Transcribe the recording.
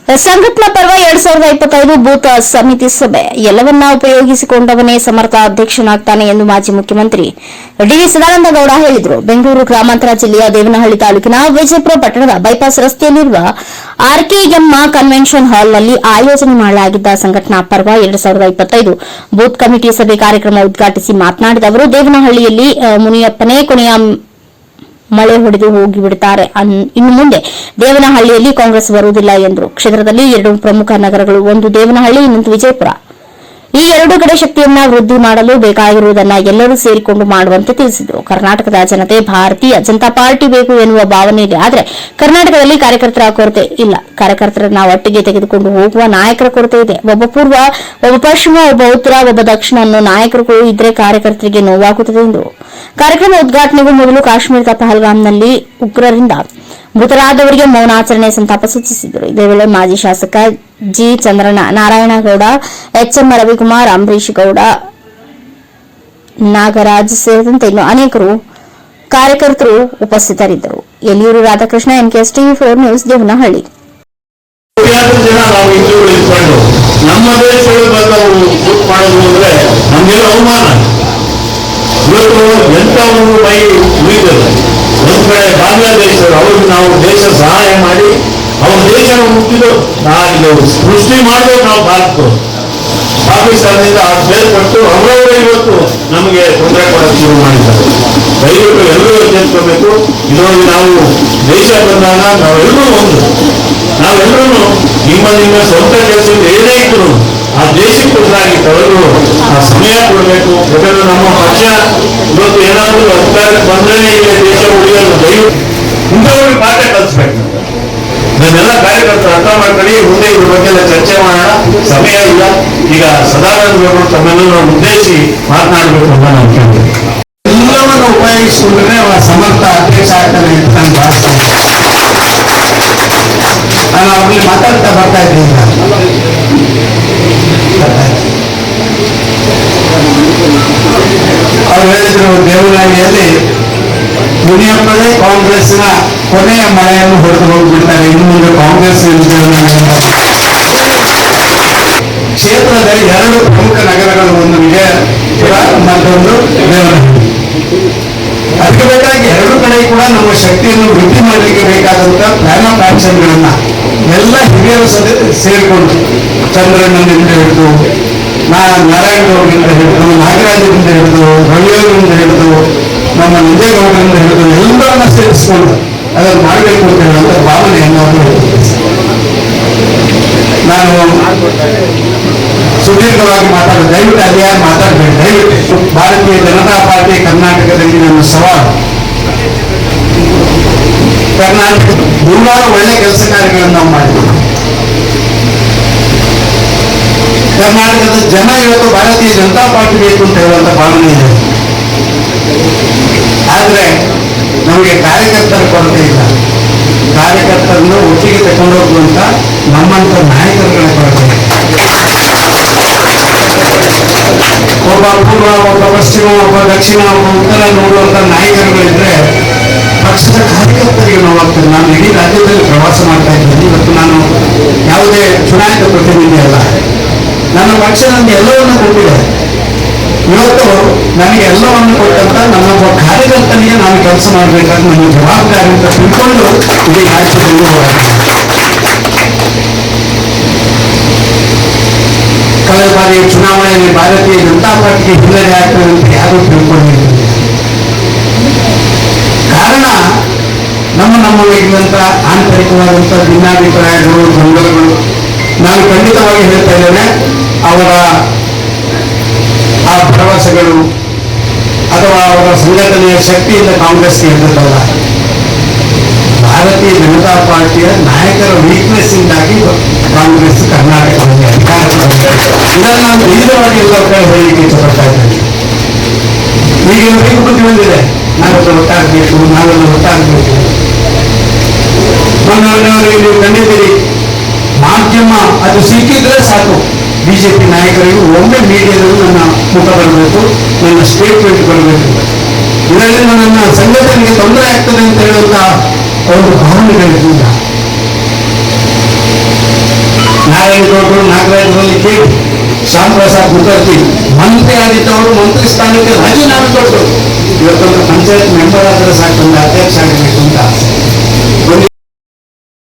ಸಂಘಟನಾ ಪರ್ವ 2025 ಬೂತ್ ಸಮಿತಿ ಸಭೆ ಎಲ್ಲವನ್ನ ಉಪಯೋಗಿಸಿಕೊಂಡವನೇ ಸಮರ್ಥ ಅಧ್ಯಕ್ಷನಾಗ್ತಾನೆ ಎಂದು ಮಾಜಿ ಮುಖ್ಯಮಂತ್ರಿ ಡಿ ಸದಾನಂದಗೌಡ ಹೇಳಿದರು. ಬೆಂಗಳೂರು ಗ್ರಾಮಾಂತರ ಜಿಲ್ಲೆಯ ದೇವನಹಳ್ಳಿ ತಾಲೂಕಿನ ವಿಜಯಪುರ ಪಟ್ಟಣದ ಬೈಪಾಸ್ ರಸ್ತೆಯಲ್ಲಿರುವ ಆರ್ಕೆಎಂ ಕನ್ವೆನ್ಷನ್ ಹಾಲ್ನಲ್ಲಿ ಆಯೋಜನೆ ಮಾಡಲಾಗಿದ್ದ ಸಂಘಟನಾ ಪರ್ವ 2025 ಬೂತ್ ಕಮಿಟಿ ಸಭೆ ಕಾರ್ಯಕ್ರಮ ಉದ್ಘಾಟಿಸಿ ಮಾತನಾಡಿದ ಅವರು, ದೇವನಹಳ್ಳಿಯಲ್ಲಿ ಮುನಿಯಪ್ಪನೇ ಕೊನೆಯ ಮಳೆ ಹೊಡೆದು ಹೋಗಿಬಿಡುತ್ತಾರೆ. ಇನ್ನು ಮುಂದೆ ದೇವನಹಳ್ಳಿಯಲ್ಲಿ ಕಾಂಗ್ರೆಸ್ ಬರುವುದಿಲ್ಲ ಎಂದರು. ಕ್ಷೇತ್ರದಲ್ಲಿ 2 ಪ್ರಮುಖ ನಗರಗಳು, ಒಂದು ದೇವನಹಳ್ಳಿ, ಇನ್ನೊಂದು ವಿಜಯಪುರ. ಈ 2 ಕಡೆ ಶಕ್ತಿಯನ್ನ ವೃದ್ಧಿ ಮಾಡಲು ಬೇಕಾಗಿರುವುದನ್ನು ಎಲ್ಲರೂ ಸೇರಿಕೊಂಡು ಮಾಡುವಂತೆ ತಿಳಿಸಿದರು. ಕರ್ನಾಟಕದ ಜನತೆ ಭಾರತೀಯ ಜನತಾ ಪಾರ್ಟಿ ಬೇಕು ಎನ್ನುವ ಭಾವನೆ ಇದೆ. ಆದರೆ ಕರ್ನಾಟಕದಲ್ಲಿ ಕಾರ್ಯಕರ್ತರ ಕೊರತೆ ಇಲ್ಲ. ಕಾರ್ಯಕರ್ತರನ್ನ ಒಟ್ಟಿಗೆ ತೆಗೆದುಕೊಂಡು ಹೋಗುವ ನಾಯಕರ ಕೊರತೆ ಇದೆ. ಒಬ್ಬ ಪೂರ್ವ, ಒಬ್ಬ ಪಶ್ಚಿಮ, ಒಬ್ಬ ಉತ್ತರ, ಒಬ್ಬ ದಕ್ಷಿಣ ಅನ್ನೋ ನಾಯಕರುಗಳು ಇದ್ರೆ ಕಾರ್ಯಕರ್ತರಿಗೆ ನೋವಾಗುತ್ತದೆ ಎಂದರು. ಕಾರ್ಯಕ್ರಮ ಉದ್ಘಾಟನೆಗೂ ಮೊದಲು ಕಾಶ್ಮೀರದ ಪಹಲ್ಗಾಮ್ನಲ್ಲಿ ಉಗ್ರರಿಂದ ಮೃತರಾದವರಿಗೆ ಮೌನಾಚರಣೆ ಸಂತಾಪ ಸೂಚಿಸಿದರು. ಇದೇ ವೇಳೆ ಮಾಜಿ ಶಾಸಕ ಜಿ ಚಂದ್ರಣ್ಣ, ನಾರಾಯಣಗೌಡ, ಎಚ್ಎಂ ರವಿಕುಮಾರ್, ಅಂಬರೀಶ್ ಗೌಡ, ನಾಗರಾಜ್ ಸೇರಿದಂತೆ ಇನ್ನು ಅನೇಕರು ಕಾರ್ಯಕರ್ತರು ಉಪಸ್ಥಿತರಿದ್ದರು. Yaliyur Radhakrishna, NKS TV4 news, Devanahalli. ನಮ್ಮ ದೇಶದಲ್ಲಿ ಮಾಡೋದು ಅಂದ್ರೆ ನಮ್ಗೆಲ್ಲ ಅವಮಾನ. ಇವತ್ತು ಎಂತ ಒಂದು ಮೈ ಉಳಿದಿದೆ. ಒಂದ್ ಕಡೆ ಬಾಂಗ್ಲಾದೇಶರು, ಅವ್ರಿಗೆ ನಾವು ದೇಶ ಸಹಾಯ ಮಾಡಿ ಅವ್ರ ದೇಶ ಮುಟ್ಟಿದ್ದು ನಾವು ಸೃಷ್ಟಿ ಮಾಡ್ಬೇಕು. ನಾವು ಭಾರತರು ಪಾಕಿಸ್ತಾನದಿಂದ ಬೇರ್ಪಟ್ಟು ಅವರವರೇ ಇವತ್ತು ನಮಗೆ ತೊಂದರೆ ಕೊಡೋಕೆ ಶುರು ಮಾಡಿದ್ದಾರೆ. ದಯವಿಟ್ಟು ಎಲ್ಲರೂ ತಿಳ್ಕೋಬೇಕು. ಇದರಲ್ಲಿ ನಾವು ದೇಶ ಬಂದಾಗ ನಾವೆಲ್ಲರೂ ಒಂದು, ನಾವೆಲ್ಲರೂ ನಿಮ್ಮ ಸ್ವಂತ ಕೆಲಸದಿಂದ ಏನೇ ಇದ್ರು ಆ ದೇಶಕ್ಕೊಂದಾಗಿ ತವರು ಆ ಸಮಯ ಕೊಡಬೇಕು. ಯಾಕಂದ್ರೆ ನಮ್ಮ ಪಕ್ಷ ಇವತ್ತು ಏನಾದರೂ ಅಧಿಕಾರಕ್ಕೆ ಬಂದ್ರೆ ಈಗ ದೇಶ ಉಳಿಯೋದು. ದಯವಿಟ್ಟು ಇಂಥವ್ರಿಗೆ ಪಾಠ ಕಲಿಸ್ಬೇಕು. ನನ್ನೆಲ್ಲ ಕಾರ್ಯಕರ್ತರು ಅರ್ಥ ಮಾಡ್ಕೊಳ್ಳಿ. ಮುಂದೆ ಇದ್ರ ಬಗ್ಗೆ ಎಲ್ಲ ಚರ್ಚೆ ಮಾಡೋಣ. ಸಮಯ ಇಲ್ಲ. ಈಗ ಸದಾನಂದಗೌಡರು ತಮ್ಮೆಲ್ಲರೂ ಉದ್ದೇಶಿಸಿ ಮಾತನಾಡಬೇಕು ಅಂತ ನಾನು ಕೇಳ್ತೇನೆ. ಎಲ್ಲವನ್ನು ಉಪಯೋಗಿಸಿಕೊಂಡ್ರೆ ಅವರ ಸಮರ್ಥ ಅಧ್ಯಕ್ಷ ಆಗ್ತಾನೆ ಅಂತ ನಾನು ಭಾವಿಸ್ತೇನೆ. ನಾನು ಅವ್ರಿಗೆ ಮಾತಾಡ್ತಾ ಬರ್ತಾ ಇದ್ದೀನಿ. ಅವ್ರು ಹೇಳಿದ್ರು, ದೇವನಹಳ್ಳಿಯಲ್ಲಿ ಮುನಿಯಪ್ಪನೇ ಕಾಂಗ್ರೆಸ್ನ ಕೊನೆಯ ಮಳೆಯನ್ನು ಹೊಡೆದು ಹೋಗ್ಬಿಡ್ತಾರೆ. ಇನ್ನು ಮುಂದೆ ಕಾಂಗ್ರೆಸ್ ಕ್ಷೇತ್ರದಲ್ಲಿ 2 ಪ್ರಮುಖ ನಗರಗಳು, ಒಂದು ವಿಜಯಪುರ ಮತ್ತೊಂದು ದೇವನಹಳ್ಳಿ. ಅದಕ್ಕೆ ಬೇಕಾಗಿ 2 ಕಡೆ ಕೂಡ ನಮ್ಮ ಶಕ್ತಿಯನ್ನು ವೃದ್ಧಿ ಮಾಡಲಿಕ್ಕೆ ಬೇಕಾದಂತ ಪ್ಲಾನ್ ಆಫ್ ಆಕ್ಷನ್ಗಳನ್ನ ಎಲ್ಲ ಹಿರಿಯರು ಸೇರಿಕೊಂಡು, ಚಂದ್ರಣ್ಣನಿಂದ ಹಿಡಿದು, ನಾರಾಯಣಗೌಡರಿಂದ ಹಿಡಿದು, ನಾಗರಾಜರಿಂದ ಹಿಡಿದು, ರವಿಯವರಿಂದ ಹಿಡಿದು, ನಮ್ಮ ನಂಜೇಗೌಡರಿಂದ ಹಿಡಿದು ಎಲ್ಲರನ್ನ ಸೇರಿಸಿಕೊಂಡು ಅದನ್ನು ಮಾಡಬೇಕು ಅಂತ ಹೇಳುವಂತ ಭಾವನೆಯನ್ನು ಅವರು. ನಾನು ಸುದೀರ್ಘವಾಗಿ ಮಾತಾಡೋದು, ದಯವಿಟ್ಟು ಅಲ್ಲಿ ಯಾರು ಮಾತಾಡಬೇಡಿ. ದಯವಿಟ್ಟು ಭಾರತೀಯ ಜನತಾ ಪಾರ್ಟಿ ಕರ್ನಾಟಕದಲ್ಲಿ ನನ್ನ ಸವಾಲು. ಕರ್ನಾಟಕ ನೂರಾರು ಒಳ್ಳೆ ಕೆಲಸ ಕಾರ್ಯಗಳನ್ನು ನಾವು ಮಾಡಿದ್ದೀವಿ. ಕರ್ನಾಟಕದ ಜನ ಇವತ್ತು ಭಾರತೀಯ ಜನತಾ ಪಾರ್ಟಿ ಬೇಕು ಅಂತ ಹೇಳುವಂತ ಭಾವನೆ ಇದೆ. ಆದ್ರೆ ನಮಗೆ ಕಾರ್ಯಕರ್ತರ ಕೊರತೆ ಇಲ್ಲ. ಕಾರ್ಯಕರ್ತರನ್ನು ಒಟ್ಟಿಗೆ ತಗೊಂಡು ಹೋಗುವಂತ ನಮ್ಮಂತ ನಾಯಕರುಗಳ ಕೊರತೆ ಇದೆ. ಒಬ್ಬ ಪೂರ್ವ, ಒಬ್ಬ ಪಶ್ಚಿಮ, ಒಬ್ಬ ದಕ್ಷಿಣ, ಒಬ್ಬ ಉತ್ತರ ನೋಡುವಂತ ನಾಯಕರುಗಳಿದ್ರೆ ಪಕ್ಷದ ಕಾರ್ಯಕರ್ತರಿಗೆ ನೋವಾಗ್ತದೆ. ನಾನು ಇಡೀ ರಾಜ್ಯದಲ್ಲಿ ಪ್ರವಾಸ ಮಾಡ್ತಾ ಇದ್ದೀನಿ. ಇವತ್ತು ನಾನು ಯಾವುದೇ ಚುನಾಯಿತ ಪ್ರತಿನಿಧಿ ಅಲ್ಲ. ನನ್ನ ಪಕ್ಷ ನನಗೆ ಎಲ್ಲವನ್ನೂ ಕೊಟ್ಟಿದೆ. ಇವತ್ತು ನನಗೆ ಎಲ್ಲವನ್ನು ಕೊಟ್ಟಂತ ನನ್ನೊಬ್ಬ ಕಾರ್ಯಕರ್ತನಿಗೆ ನಾನು ಕೆಲಸ ಮಾಡಬೇಕಾದ ನನ್ನ ಜವಾಬ್ದಾರಿ ಅಂತ ತಿಳ್ಕೊಂಡು ಇಡೀ ರಾಜ್ಯದಲ್ಲಿ ಕಳೆದ ಬಾರಿ ಚುನಾವಣೆಯಲ್ಲಿ ಭಾರತೀಯ ಜನತಾ ಪಾರ್ಟಿಗೆ ಹಿನ್ನಡೆ ಆಗ್ತದೆ ಅಂತ ಯಾರು ತಿಳ್ಕೊಂಡಿರ್ತೀವಿ. ಕಾರಣ ನಮ್ಮಲ್ಲಿರುವಂತ ಆಂತರಿಕವಾದಂತ ಭಿನ್ನಾಭಿಪ್ರಾಯಗಳು, ಗೊಂದಲಗಳು. ನಾನು ಖಂಡಿತವಾಗಿ ಹೇಳ್ತಾ ಇದ್ದೇನೆ, ಅವರ ಆ ಭರವಸೆಗಳು ಅಥವಾ ಅವರ ಸಂಘಟನೆಯ ಶಕ್ತಿಯಿಂದ ಕಾಂಗ್ರೆಸ್ಗೆ ಇರ್ತದಲ್ಲ, ಭಾರತೀಯ ಜನತಾ ಪಾರ್ಟಿಯ ನಾಯಕರ ವೀಕ್ನೆಸ್ ಇಂದಾಗಿ ಕಾಂಗ್ರೆಸ್ ಕರ್ನಾಟಕದಲ್ಲಿ ಅಧಿಕಾರ. ಇದನ್ನು ನಾನು ಧೈರ್ಯವಾಗಿ ಎಲ್ಲ ಕಡೆ ಹೇಳಲಿಕ್ಕೆ ಇಷ್ಟಪಡ್ತಾ ಇದ್ದೇನೆ. ಈಗ ಇವರಿಗೆ ಬುದ್ಧಿ ಬಂದಿದೆ, ನಾವೆಲ್ಲ ಒಟ್ಟಾಗಬೇಕು, ನಾವೆಲ್ಲ ಒಟ್ಟಾಗಬೇಕು. ಮೊನ್ನೆವರೆಗೆ ನೀವು ಕಂಡಿದ್ದೀರಿ, ಮಾಧ್ಯಮ ಅದು ಸಿಕ್ಕಿದ್ರೆ ಸಾಕು, ಬಿಜೆಪಿ ನಾಯಕರಿಗೂ ಒಮ್ಮೆ ಮೀಡಿಯಾದಲ್ಲಿ ನನ್ನ ಮುಖ ಬರಬೇಕು, ನನ್ನ ಸ್ಟೇಟ್ಮೆಂಟ್ ಬರಬೇಕು. ಇದರಿಂದ ನನ್ನ ಸಂಘಟನೆಗೆ ತೊಂದರೆ ಆಗ್ತದೆ ಅಂತ ಹೇಳುವಂತ ಒಂದು ಭಾವನೆಗಳಿಂದ ನಾರಾಯಣಗೌಡರು, ನಾಗರಾಜ್ ಮಲ್ಲಿಕೆ, ಶ್ಯಾಮ್ ಪ್ರಸಾದ್ ಮುಖರ್ಜಿ ಮಂತ್ರಿ ಆಗಿದ್ದವರು ಮಂತ್ರಿ ಸ್ಥಾನಕ್ಕೆ ರಾಜೀನಾಮೆ ಕೊಟ್ಟರು. ಇವತ್ತೊಂದು ಪಂಚಾಯತ್ ಮೆಂಬರ್ ಆದರೆ ಸಾಕು, ಒಂದು ಅಧ್ಯಕ್ಷ ಆಗಬೇಕು ಅಂತ